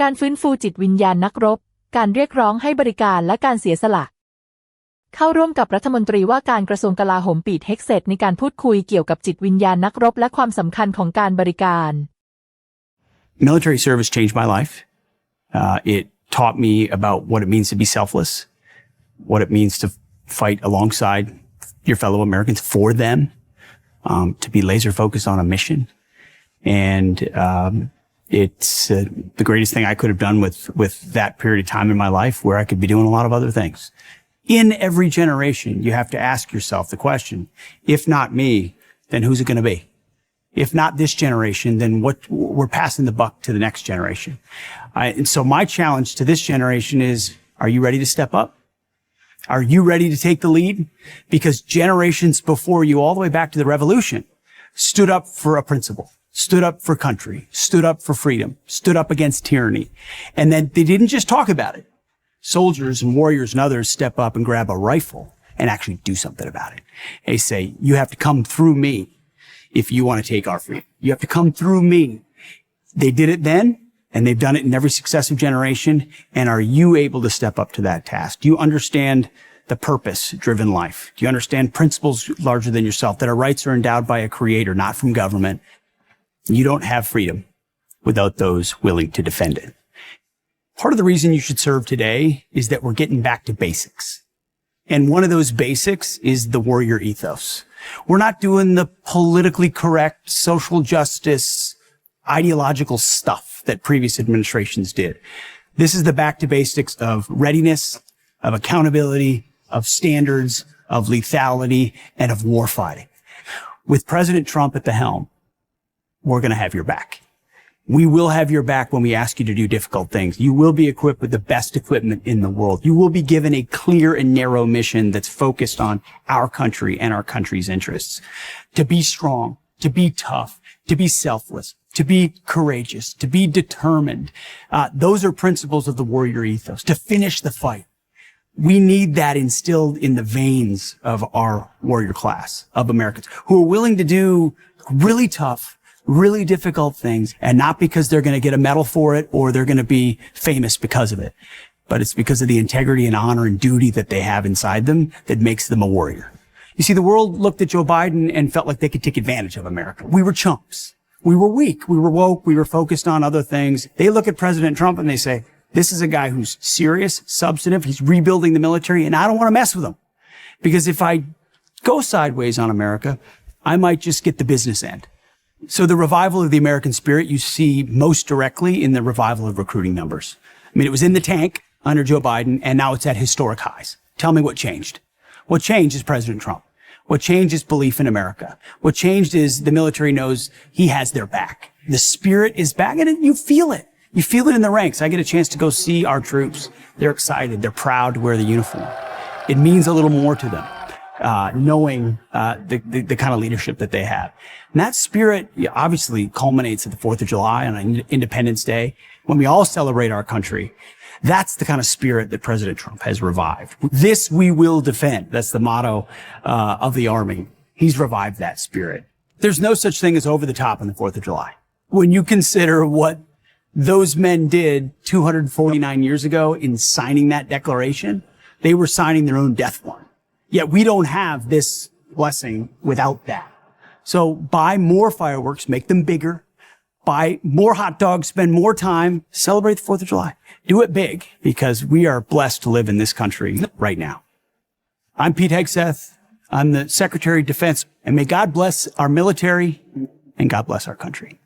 การฟื้นฟูจิตวิญญาณนักรบการเรียกร้องให้บริการและการเสียสละเข้าร่วมกับรัฐมนตรีว่าการกระทรวงกลาโหมปีเฮกเซธในการพูดคุยเกี่ยวกับจิตวิญญาณนักรบและความสำคัญของการบริการ Military service changed my life. It taught me about what it means to be selfless, what it means to fight alongside your fellow Americans for them, to be laser focused on a mission. And it's the greatest thing I could have done with that period of time in my life where I could be doing a lot of other things. In every generation, you have to ask yourself the question, if not me, then who's it going to be? If not this generation, then we're passing the buck to the next generation. And so my challenge to this generation is, are you ready to step up? Are you ready to take the lead? Because generations before you, all the way back to the revolution, stood up for a principle, stood up for country, stood up for freedom, stood up against tyranny. And then they didn't just talk about it. Soldiers and warriors and others step up and grab a rifle and actually do something about it. They say, you have to come through me if you want to take our freedom. You have to come through me. They did it then, and they've done it in every successive generation. And are you able to step up to that task? Do you understand the purpose-driven life? Do you understand principles larger than yourself, that our rights are endowed by a creator, not from government? You don't have freedom without those willing to defend it. Part of the reason you should serve today is that we're getting back to basics. And one of those basics is the warrior ethos. We're not doing the politically correct, social justice, ideological stuff that previous administrations did. This is the back to basics of readiness, of accountability, of standards, of lethality, and of warfighting. With President Trump at the helm, we're going to have your back. We will have your back when we ask you to do difficult things. You will be equipped with the best equipment in the world. You will be given a clear and narrow mission that's focused on our country and our country's interests. To be strong, to be tough, to be selfless, to be courageous, to be determined. Those are principles of the warrior ethos. To finish the fight. We need that instilled in the veins of our warrior class of Americans who are willing to do really tough, really difficult things, and not because they're going to get a medal for it or they're going to be famous because of it, but it's because of the integrity and honor and duty that they have inside them that makes them a warrior. You see, the world looked at Joe Biden and felt like they could take advantage of America. We were chumps. We were weak. We were woke. We were focused on other things. They look at President Trump and they say, this is a guy who's serious, substantive. He's rebuilding the military, and I don't want to mess with him. Because if I go sideways on America, I might just get the business end. So the revival of the American spirit you see most directly in the revival of recruiting numbers. I mean, it was in the tank under Joe Biden, and now it's at historic highs. Tell me what changed. What changed is President Trump. What changed is belief in America. What changed is the military knows he has their back. The spirit is back, and you feel it. You feel it in the ranks. I get a chance to go see our troops. They're excited. They're proud to wear the uniform. It means a little more to them. Knowing the kind of leadership that they have. And that spirit obviously culminates at the 4th of July on Independence Day, when we all celebrate our country. That's the kind of spirit that President Trump has revived. This we will defend. That's the motto of the Army. He's revived that spirit. There's no such thing as over the top on the 4th of July. When you consider what those men did 249 years ago in signing that declaration, they were signing their own death warrant. Yet we don't have this blessing without that. So buy more fireworks, make them bigger, buy more hot dogs, spend more time, celebrate the 4th of July. Do it big, because we are blessed to live in this country right now. I'm Pete Hegseth. I'm the Secretary of Defense, and may God bless our military and God bless our country.